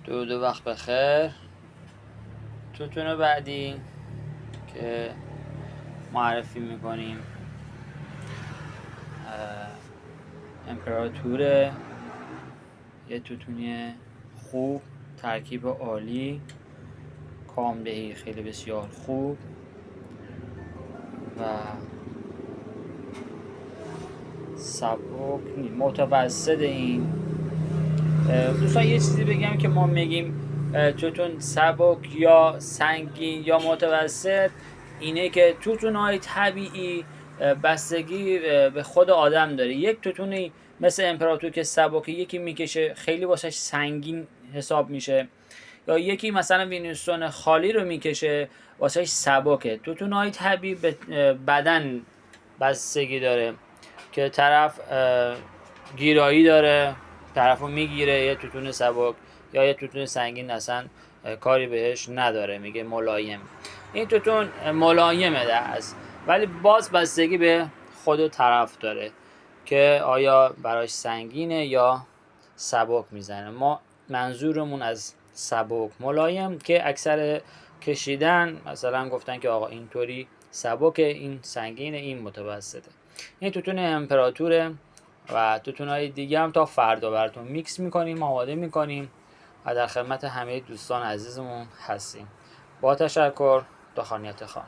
دو وقت بخیر. توتون بعدی که معرفی میکنیم امپراتوره، یه توتونی خوب، ترکیب عالی، کامدهی خیلی بسیار خوب و سبک متوسط. این دوستان یه چیزی بگم که ما میگیم توتون سبک یا سنگین یا متوسط، اینه که توتون‌های طبیعی بستگی به خود آدم داره. یک توتونی مثل امپراتور که سبک، یکی میکشه خیلی واسش سنگین حساب میشه، یا یکی مثلا وینستون خالی رو میکشه واسش سبکه. توتون‌های طبیعی به بدن بستگی داره که طرف گیرایی داره، طرفو میگیره یه توتون سبک یا یه توتون سنگین اصلا کاری بهش نداره، میگه ملایم. این توتون ملایمه دست، ولی باز بستگی به خود طرف داره که آیا براش سنگینه یا سبک میزنه. ما منظورمون از سبک ملایم که اکثر کشیدن مثلا گفتن که آقا اینطوری سبکه، این سنگینه، این متوسطه. این توتون امپراتوره و توتون‌های دیگه هم تا فردا براتون میکس میکنیم، آماده میکنیم و در خدمت همه دوستان عزیزمون هستیم. با تشکر، دخانیت خان.